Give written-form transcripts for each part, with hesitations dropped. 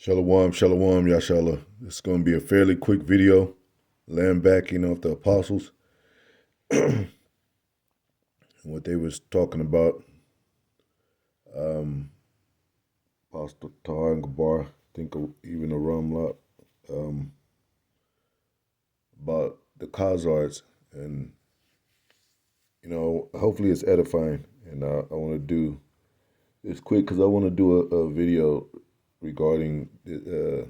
Shalom, shalom, yashala. It's going to be a fairly quick video, laying back, off the apostles and what they was talking about. Um, Apostle Tahar and Gabar, I think even a lot, about the Kazars, and hopefully it's edifying. And I want to do this quick because I want to do a video regarding the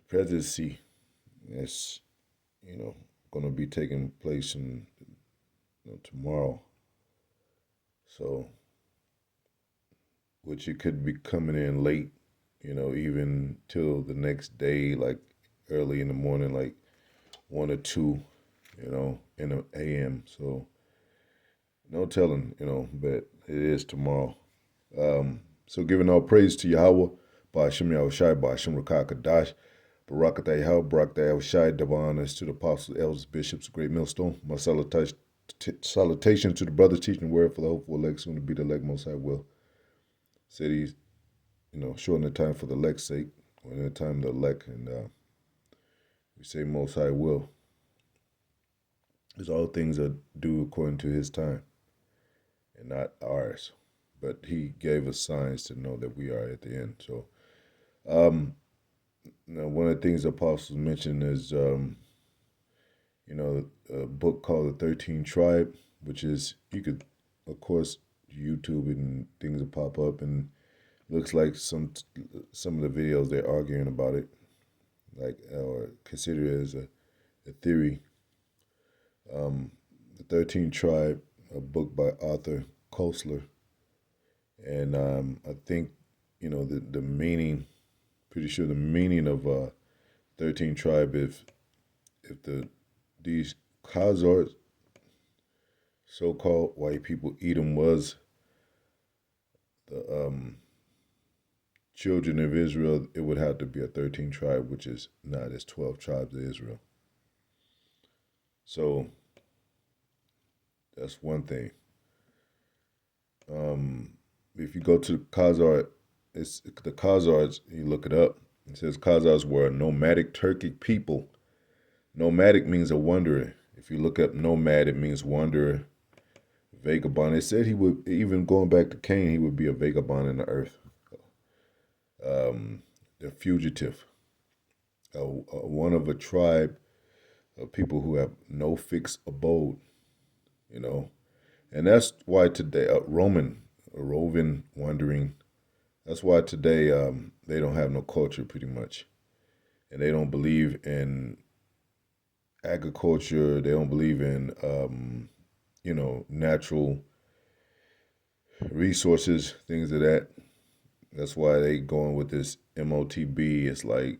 presidency that's going to be taking place in tomorrow. So, which it could be coming in late, even till the next day, like early in the morning, like 1 or 2, in the AM. So, no telling, but it is tomorrow. So giving all praise to Yahweh, Ba'ashem Yahushai, Ba'ashem Rakah Kadash, Barakatah Yahweh, Barakatah Yahushai, double honors to the apostles, elders, bishops, great millstone. My salutations to the brothers teaching the word for the hopeful elect, soon to be the elect, most high will. Said he's, shorten the time for the elect's sake, or in the time to elect, and we say most high will. Because all things are due according to his time, and not ours. But he gave us signs to know that we are at the end. So, now one of the things the apostles mentioned is, a book called The 13 Tribe, which is, you could, of course, YouTube and things will pop up, and looks like some of the videos they're arguing about it, like, or consider it as a theory. The 13 Tribe, a book by Arthur Koestler. And I think, the meaning, pretty sure the meaning of 13 Tribe, if these Kazars, so-called white people, Edom was the children of Israel, it would have to be a 13 tribe, which is not as 12 tribes of Israel. So that's one thing. If you go to Kazar, it's the Kazars, you look it up, it says Kazars were a nomadic Turkic people. Nomadic means a wanderer. If you look up nomad, it means wanderer, vagabond. It said he would, even going back to Cain, he would be a vagabond in the earth. A fugitive. One of a tribe of people who have no fixed abode, And that's why today, roving, wandering, that's why today they don't have no culture pretty much. And they don't believe in agriculture. They don't believe in, natural resources, things of that. That's why they going with this MOTB. It's like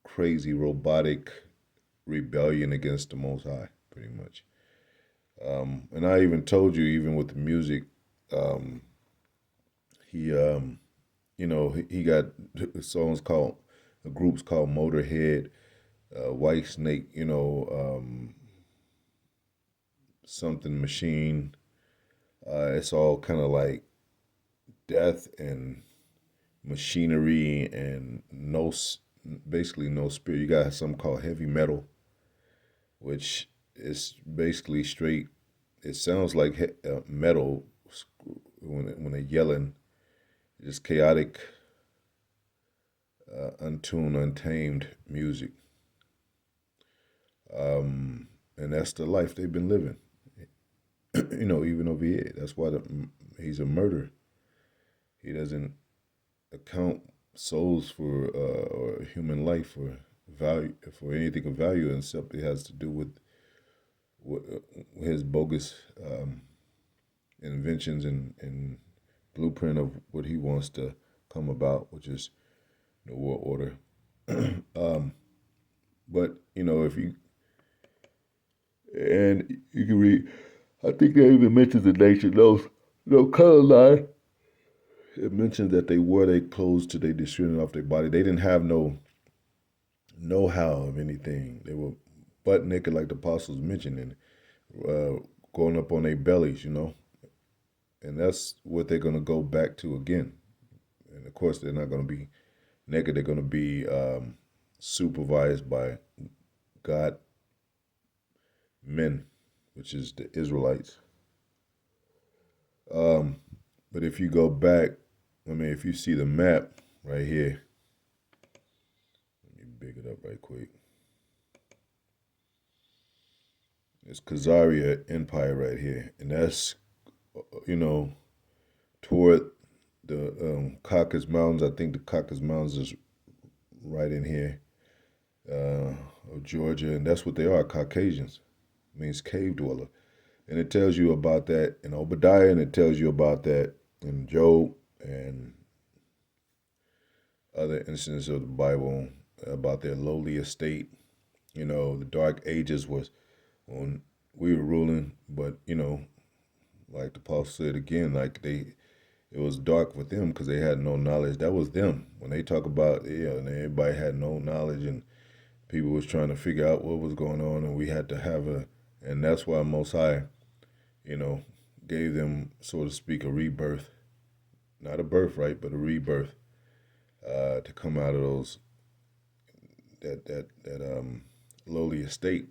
crazy robotic rebellion against the Most High, pretty much. And I even told you, even with the music, he got songs called, the groups called Motorhead, White Snake, something machine. It's all kind of like death and machinery and basically no spirit. You got something called heavy metal, which is basically straight. It sounds like metal when they're yelling. Just chaotic, untuned, untamed music. And that's the life they've been living. Even over here. That's why he's a murderer. He doesn't account souls for or human life for value, for anything of value, except it has to do with his bogus inventions and blueprint of what he wants to come about, which is the world order. But if you can read, I think they even mentions the nation knows no color line. It mentions that they wore their clothes till they destroyed off their body. They didn't have no know-how of anything. They were butt naked, like the apostles mentioned, and going up on their bellies, And that's what they're going to go back to again. And of course, they're not going to be naked. They're going to be supervised by God men, which is the Israelites. Um, but if you go back, I mean, if you see the map right here, let me big it up right quick. It's Khazaria Empire right here, and that's toward the Caucasus Mountains. I think the Caucasus Mountains is right in here of Georgia, and that's what they are, Caucasians. It means cave dweller. And it tells you about that in Obadiah, and it tells you about that in Job and other instances of the Bible about their lowly estate. The dark ages was when we were ruling, but like the Paul said again, like it was dark with them because they had no knowledge. That was them. When they talk about, and everybody had no knowledge, and people was trying to figure out what was going on, and we had to have and that's why Most High, gave them, so to speak, a rebirth, not a birthright, but a rebirth, to come out of that lowly estate,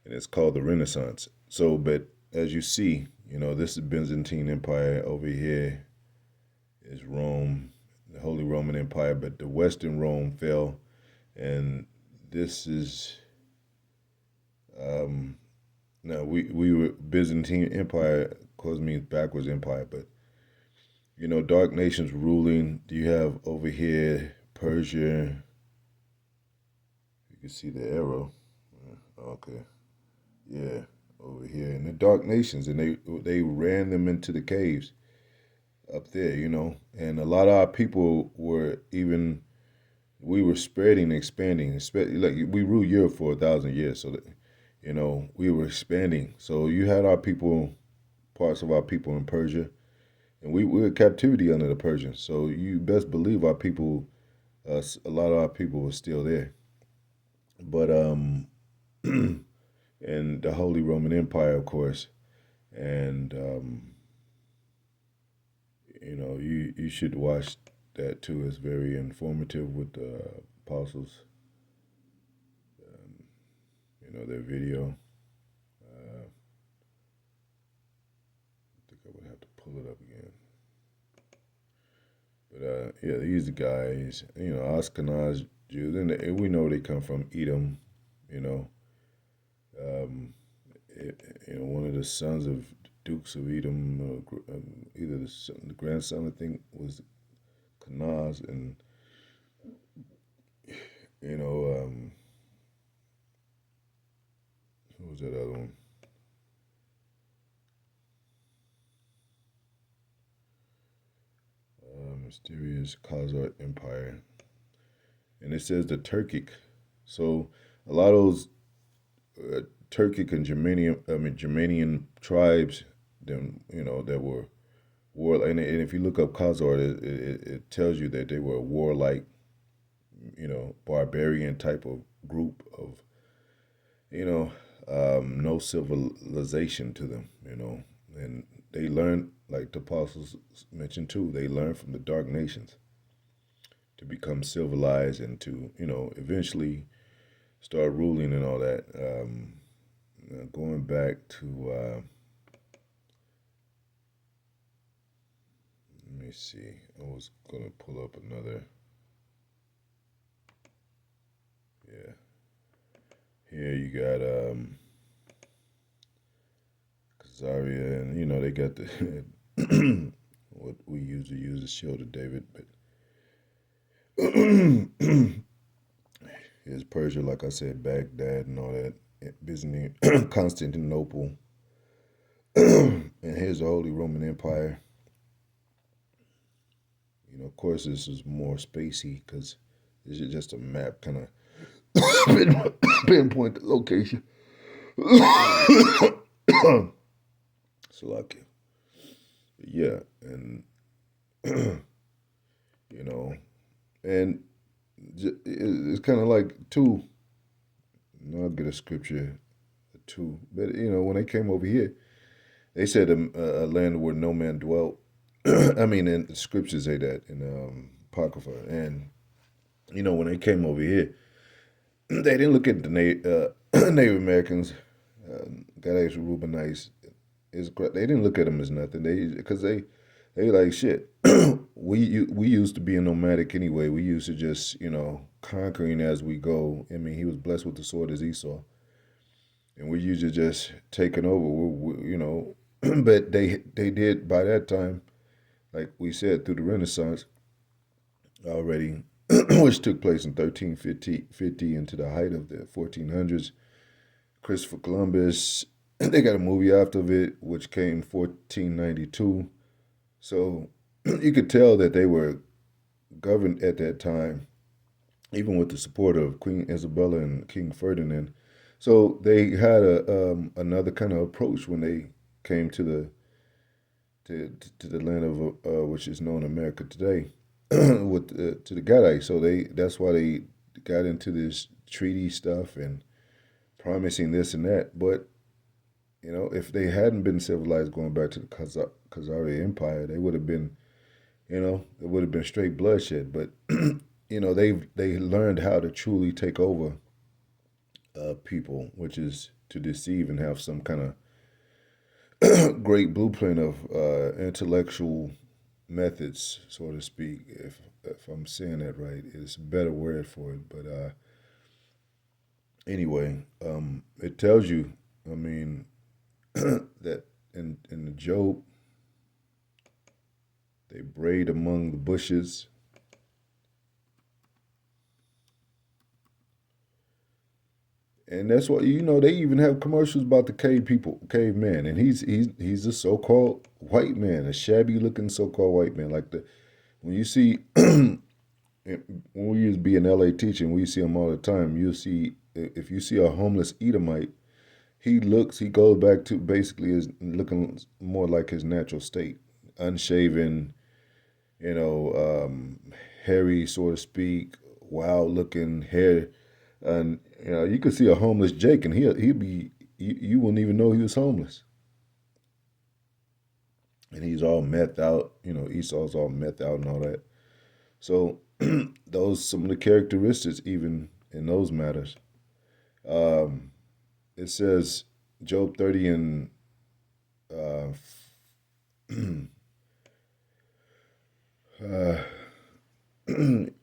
and it's called the Renaissance. So, but as you see, this is Byzantine Empire. Over here is Rome, the Holy Roman Empire, but the Western Rome fell, and this is now we were Byzantine Empire, of course means backwards empire, but dark nations ruling. You have over here Persia. You can see the arrow. Okay, yeah, over here, and the dark nations, and they ran them into the caves up there, and a lot of our people were even. We were spreading, expanding, like we ruled Europe for 1,000 years, so that we were expanding. So you had our people, parts of our people in Persia, and we were in captivity under the Persians. So you best believe our people, a lot of our people were still there. But and the Holy Roman Empire, of course, and you should watch that too. It's very informative with the apostles. Their video. I think I would have to pull it up again. But yeah, these guys, Ashkenaz Jews, and we know they come from Edom. You know, one of the sons of dukes of Edom, either the grandson, I think, was Kanaz, and who was that other one? Mysterious Khazar Empire, and it says the Turkic. So a lot of those Turkic and Germanian tribes, them that were war. And if you look up Khazar, it tells you that they were a warlike, barbarian type of group of, no civilization to them, and they learned, like the apostles mentioned too, they learned from the dark nations to become civilized and to, eventually start ruling and all that. Going back to, let me see, I was going to pull up another, yeah. Here you got Kazaria, and they got the what we usually use to show to David, but here's Persia, like I said, Baghdad and all that, Byzantine, Constantinople, and here's the Holy Roman Empire. Of course, this is more spacey because this is just a map, kind of pinpoint the location. Slovakia. Yeah, and and it's kind of like two. I'll get a scripture, two. But when they came over here, they said a land where no man dwelt. I mean, and the scriptures say that in Apocrypha. And, when they came over here, they didn't look at the Native Americans, Gadaes Reubenites. They didn't look at them as nothing. They like shit. We used to be a nomadic anyway. We used to just conquering as we go. I mean, he was blessed with the sword as Esau, and we usually just taking over. But they did by that time, like we said, through the Renaissance already, which took place in 1350 into the height of the 1400s. Christopher Columbus, they got a movie after it, which came 1492. So you could tell that they were governed at that time, even with the support of Queen Isabella and King Ferdinand. So they had another kind of approach when they came to the land of which is known America today, with to the Gadai. So that's why they got into this treaty stuff and promising this and that. But if they hadn't been civilized going back to the Khazari Empire, they would have been, it would have been straight bloodshed. But they learned how to truly take over people, which is to deceive and have some kind of great blueprint of intellectual methods, so to speak. If I'm saying that right, it's a better word for it. But anyway, it tells you. I mean, that in the Job, they brayed among the bushes. And that's why they even have commercials about the caveman, and he's a so-called white man, a shabby-looking so-called white man. Like when you see when we used to be in LA teaching, we see him all the time. You'll see if you see a homeless Edomite, he goes back to basically is looking more like his natural state, unshaven, hairy, so to speak, wild-looking hair. And you could see a homeless Jake, and he'd be you wouldn't even know he was homeless. And he's all methed out. Esau's all methed out and all that. So those some of the characteristics, even in those matters. Um, it says Job 30 and uh, uh, you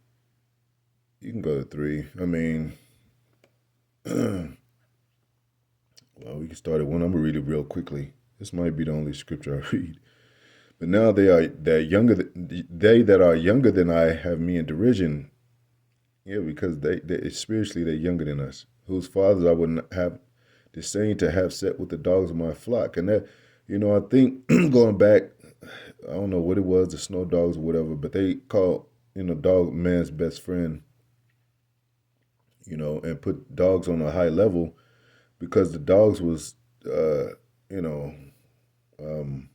can go to 3. I mean, well, we can start at 1. I'm gonna read it real quickly. This might be the only scripture I read. But now they that are younger than I have me in derision. Yeah, because they spiritually they're younger than us, whose fathers I would not have disdained to have set with the dogs of my flock. And that, I think going back, I don't know what it was, the snow dogs or whatever, but they called, dog man's best friend, and put dogs on a high level because the dogs was, you know, um,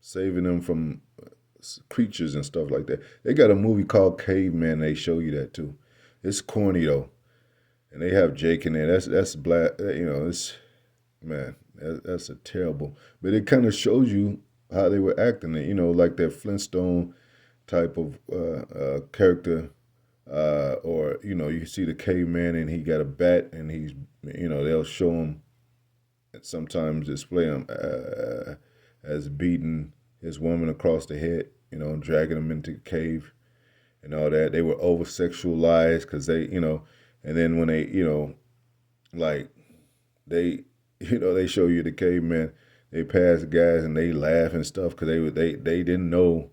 saving them from creatures and stuff like that. They got a movie called Caveman. They show you that too. It's corny though, and they have Jake in there. That's black. It's man. That's a terrible. But it kind of shows you how they were acting. Like that Flintstone type of character. Or you see the caveman and he got a bat and he's they'll show him sometimes display him as beating his woman across the head, dragging him into the cave and all that. They were over sexualized because and then when they, like they, they show you the caveman, they pass guys and they laugh and stuff because they didn't know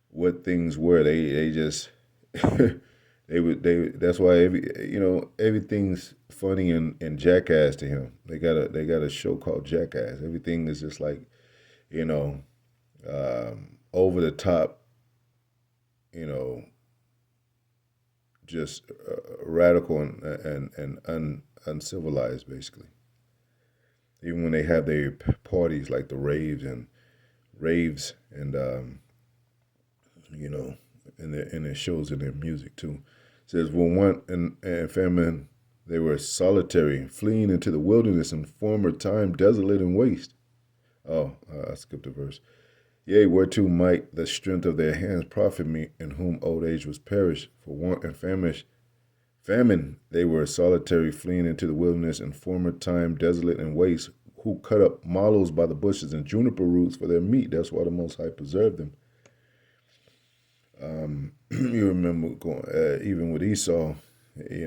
what things were. They just that's why everything's funny and jackass to him. They got a show called Jackass. Everything is just like you know over the top, you know just radical and uncivilized basically. Even when they have their parties like the raves and you know in their shows and their music too. It says, when one and famine, they were solitary, fleeing into the wilderness in former time, desolate and waste. Oh, I skipped a verse. Yea, whereto might the strength of their hands profit me, in whom old age was perished, for want and famine, they were solitary, fleeing into the wilderness in former time, desolate and waste, who cut up mallows by the bushes and juniper roots for their meat. That's why the Most High preserved them. You remember going, even with Esau, he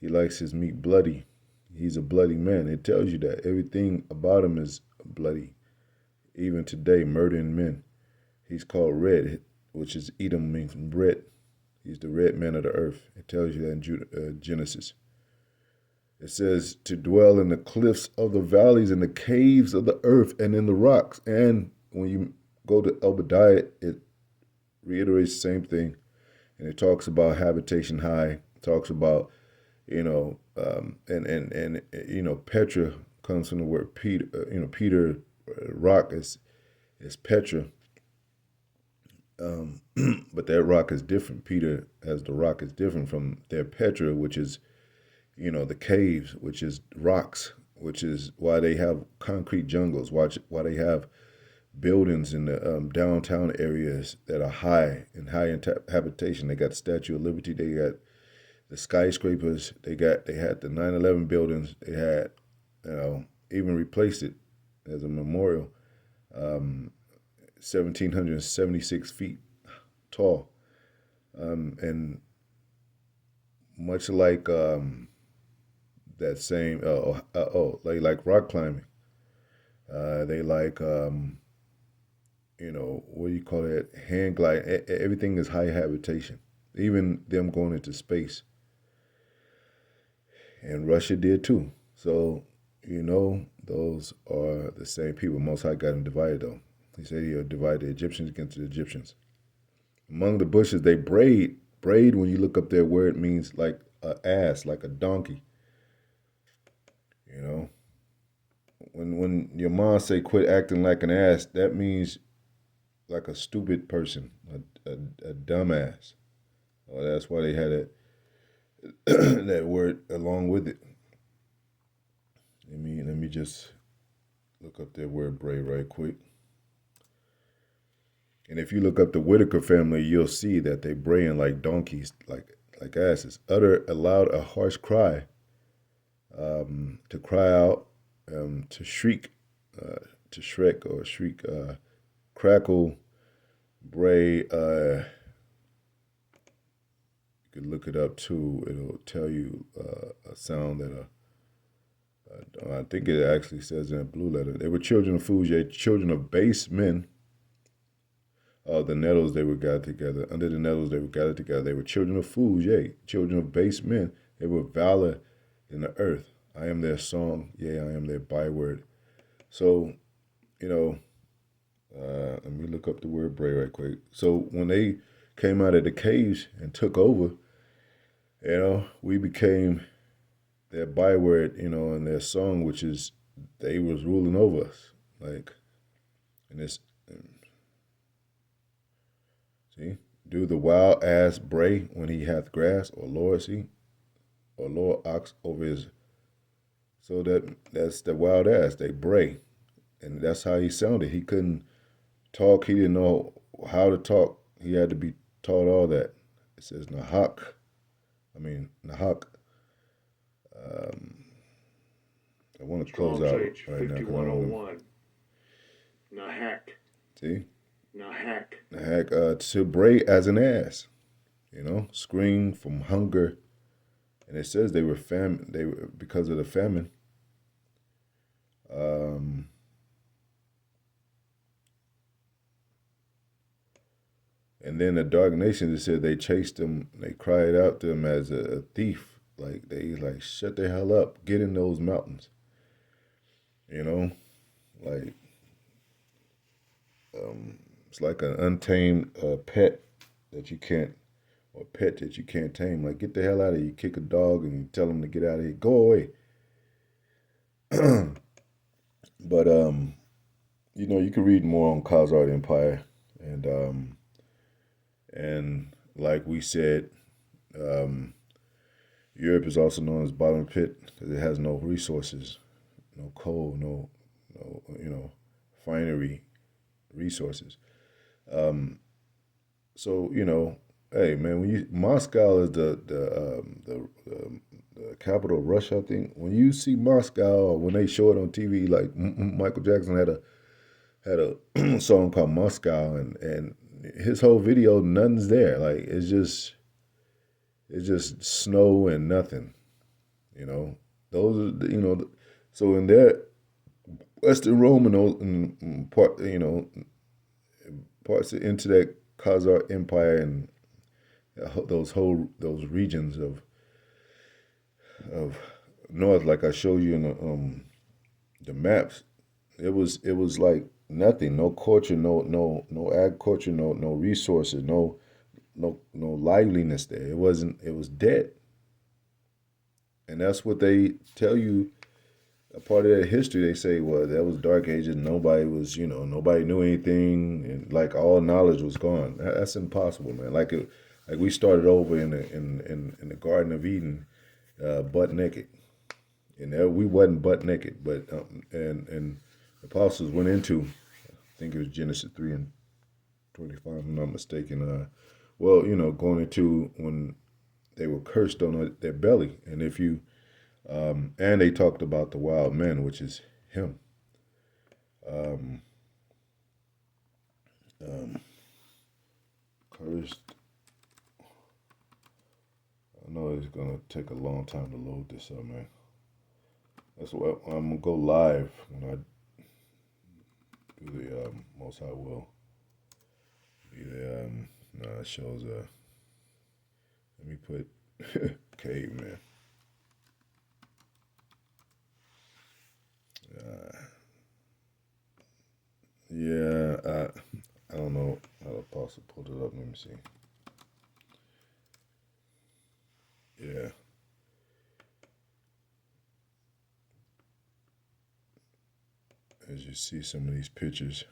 likes his meat bloody. He's a bloody man. It tells you that everything about him is bloody. Even today, murdering men. He's called Red, which is Edom, means red. He's the red man of the earth. It tells you that in Genesis. It says to dwell in the cliffs of the valleys, in the caves of the earth, and in the rocks. And when you go to Obadiah, it reiterates the same thing. And it talks about habitation high. It talks about, Petra comes from the word Peter. Peter, rock is Petra. But that rock is different. Peter, as the rock, is different from their Petra, which is, the caves, which is rocks, which is why they have concrete jungles, why they have buildings in the downtown areas that are high in habitation. They got the Statue of Liberty. They got the skyscrapers. They had the 9/11 buildings. They had, even replaced it as a memorial. 1,776 feet tall, and much like that same like rock climbing, they like what do you call it, hand glide. Everything is high habitation, even them going into space, and Russia did too. So those are the same people. Most High got them divided though. He said he'll divide the Egyptians against the Egyptians. Among the bushes, they braid. Braid, when you look up their word, means like an ass, like a donkey. When your mom say quit acting like an ass, that means like a stupid person, a dumbass. Well, that's why they had it, that word along with it. Let me just look up their word braid right quick. And if you look up the Whitaker family, you'll see that they braying like donkeys, like asses. Utter aloud a harsh cry, to cry out, to shriek, to shrek or shriek, crackle, bray. You could look it up too. It'll tell you a sound that I think it actually says in a blue letter. They were children of fools, yea, children of base men. The nettles they were gathered together. Under the nettles they were gathered together. They were children of fools, yea, children of base men. They were valor in the earth. I am their song, yea, I am their byword. So, let me look up the word bray right quick. So when they came out of the caves and took over, we became their byword, and their song, which is they was ruling over us. Like, and this. See, do the wild ass bray when he hath grass, or Lord, or Lord ox over his. So that's the wild ass. They bray, and that's how he sounded. He couldn't talk. He didn't know how to talk. He had to be taught all that. It says Nahak. Nahak. I want to close out right now. 5101. Nahak. See. Nahak. To bray as an ass, scream from hunger, and it says they were They were because of the famine. And then the dark nations, it said they chased them. They cried out to them as a thief. Like they shut the hell up, get in those mountains. Like. It's like an untamed pet that you can't, or pet that you can't tame. Like, get the hell out of here. You kick a dog and you tell him to get out of here. Go away. But you can read more on Khazar Empire, and like we said, Europe is also known as bottom pit because it has no resources, no coal, no refinery resources. So hey man, when you Moscow is the capital of Russia, I think. When you see Moscow, or when they show it on TV, like Michael Jackson had a song called Moscow, and his whole video, nothing's there. Like it's just snow and nothing. You know, those are so in that Western Rome and those part, parts into that Khazar Empire and those regions of north, like I showed you in the maps. It was like nothing, no culture, no agriculture, no resources, no liveliness there. It wasn't. It was dead, and that's what they tell you. A part of that history, they say, well, that was dark ages. Nobody knew anything, and like all knowledge was gone. That's impossible, man. Like we started over in the Garden of Eden, butt naked, and there we wasn't butt naked, but and the apostles went into, I think it was Genesis 3:25, if I'm not mistaken. Going into when they were cursed on their belly, and if you and they talked about the wild man, which is him. Um, Cursed. I know it's gonna take a long time to load this up, man. That's why I'm gonna go live when I do the Most High will be the No, it shows let me put caveman. Yeah, I don't know how the apostle pulled it up. Let me see. Yeah. As you see some of these pictures,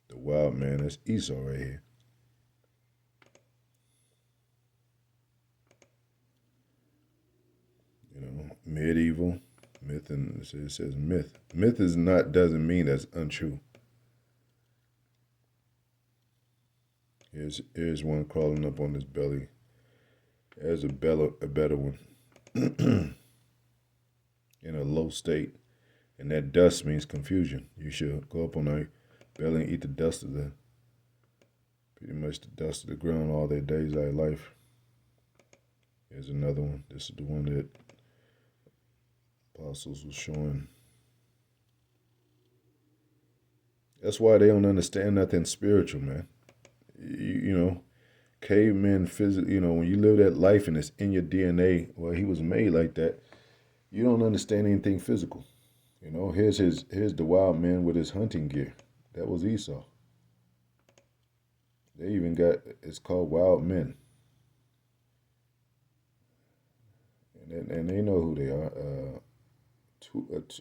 the wild man, that's Esau right here. Medieval myth, and it says myth. Myth doesn't mean that's untrue. Here's one crawling up on his belly. There's a better one in a low state, and that dust means confusion. You should go up on their belly and eat the dust of pretty much the dust of the ground all their days of life. Here's another one. This is the one that apostles was showing. That's why they don't understand nothing spiritual, man. Cavemen physically, when you live that life and it's in your DNA, well, he was made like that. You don't understand anything physical. Here's the wild man with his hunting gear. That was Esau. They even it's called Wild Men. And they know who they are.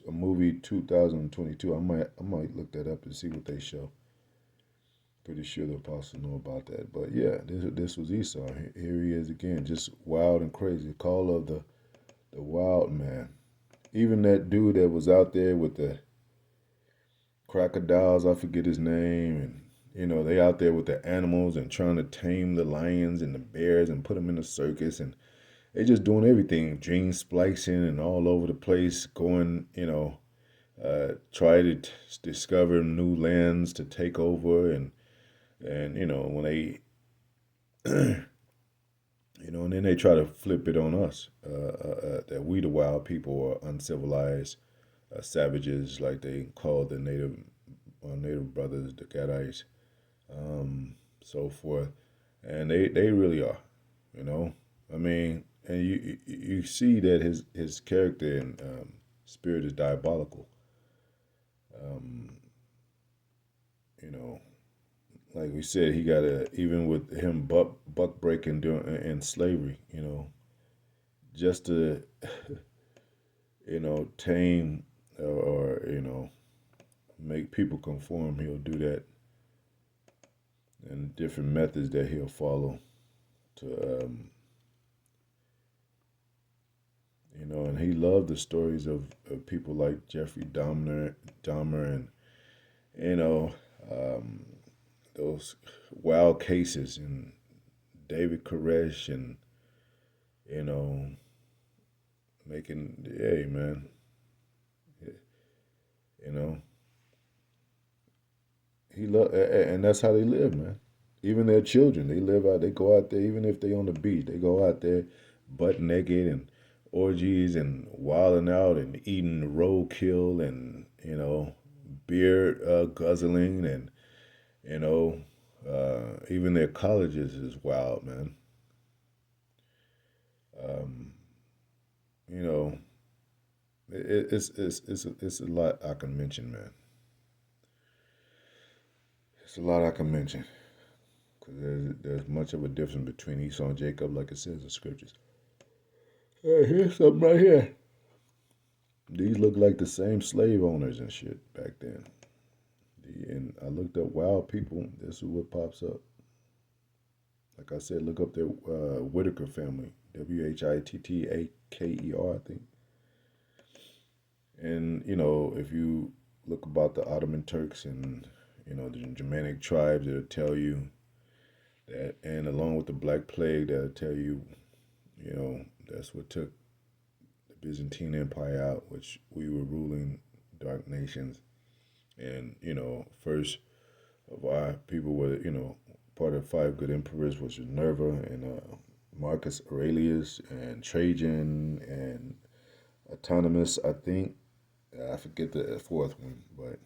A movie 2022. I might look that up and see what they show. Pretty sure the apostles know about that. But yeah, this was Esau. Here he is again, just wild and crazy. Call of the wild man. Even that dude that was out there with the crocodiles, I forget his name, and they out there with the animals and trying to tame the lions and the bears and put them in a circus, and they just doing everything, gene splicing and all over the place, going, try to discover new lands to take over, and when they, and then they try to flip it on us, that we the wild people are uncivilized savages, like they call the native brothers, the Gadites, so forth, and they really are, I mean, and you see that his character and spirit is diabolical. You know, like we said, he got even with him buck breaking in slavery, just to tame or make people conform. He'll do that, and different methods that he'll follow to and he loved the stories of people like Jeffrey Dahmer and you know, um, those wild cases and David Koresh and you know making hey man, you know and that's how they live, man. Even their children, they live out. They go out there, even if they on the beach, they go out there, butt naked and orgies and wilding out and eating roadkill and beer guzzling and you know even their colleges is wild, man. Um, you know, it's a lot I can mention, man. It's a lot I can mention because there's much of a difference between Esau and Jacob, like it says in scriptures. Hey, here's something right here. These look like the same slave owners and shit back then. And I looked up wild people. This is what pops up. Like I said, look up the Whitaker family. Whittaker, I think. And, if you look about the Ottoman Turks and, the Germanic tribes, it'll tell you that, and along with the Black Plague, that'll tell you, that's what took the Byzantine Empire out, which we were ruling dark nations. And, first of our people were, part of five good emperors was Nerva and Marcus Aurelius and Trajan and Autonomous, I think. I forget the fourth one, but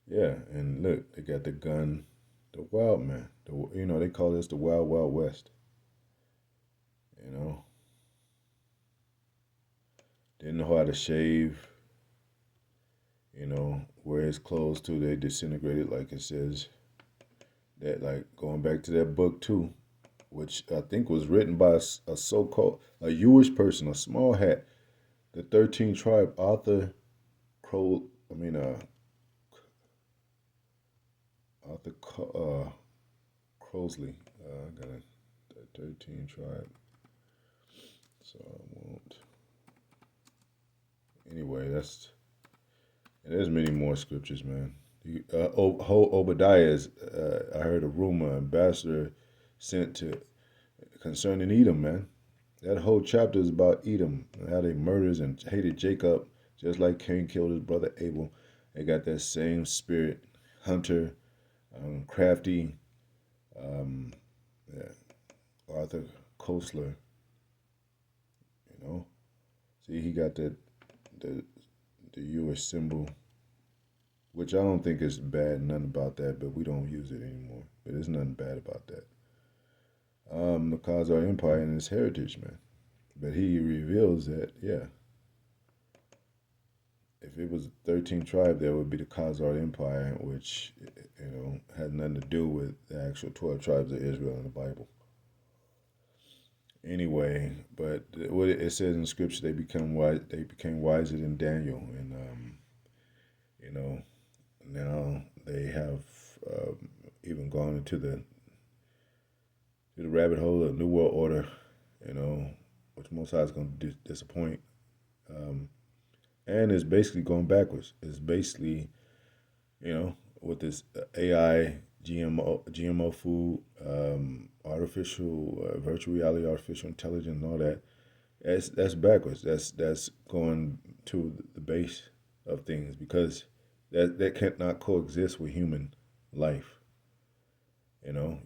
yeah. And look, they got the gun, the wild man. They call this the Wild Wild West. You know, didn't know how to shave. Wear his clothes too. They disintegrated, like it says. That like going back to that book too, which I think was written by a so-called a Jewish person, a small hat, the 13 tribe Arthur Crow. I mean, Arthur Crosley. I got a 13 tribe, so I won't. Anyway, and there's many more scriptures, man. Obadiah is. I heard a rumor ambassador sent to concerning Edom, man. That whole chapter is about Edom and how they murdered and hated Jacob, just like Cain killed his brother Abel. They got that same spirit, hunter, crafty. Um, yeah, Arthur Koestler, you know. See, he got the the U.S. symbol, which I don't think is bad, nothing about that, but we don't use it anymore. But there's nothing bad about that. The Khazar Empire and its heritage, man. But he reveals that, yeah, if it was 13 tribe, that would be the Khazar Empire, which, had nothing to do with the actual 12 tribes of Israel in the Bible. Anyway, but what it says in Scripture, they become wise. They became wiser than Daniel, and you know, now they have even gone into the rabbit hole of New World Order, which Most High is going to disappoint. Um, and it's basically going backwards. It's basically, with this AI, GMO food, artificial, virtual reality, artificial intelligence, and all that. That's backwards. That's going to the base of things because that cannot coexist with human life.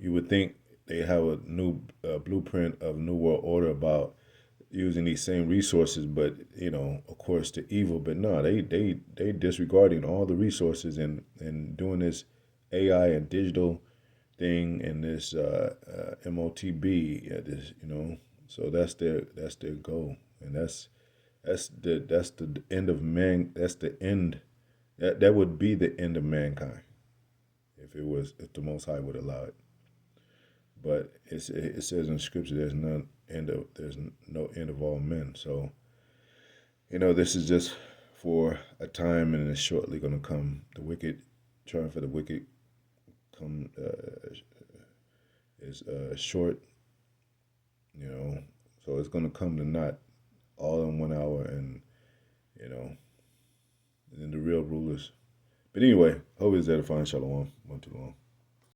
You would think they have a new blueprint of New World Order about using these same resources, but of course, to evil. But no, they disregarding all the resources and doing this AI and digital thing and this MOTB. This so that's their goal, and that's the end of man. That's the end. That would be the end of mankind if the Most High would allow it. But it says in Scripture there's no end of all men. So this is just for a time, and it's shortly going to come. The wicked, trying for the wicked, come is short. So it's going to come to naught all in 1 hour, and you know than the real rulers. But anyway, hope it's edifying. Shalom. One too long.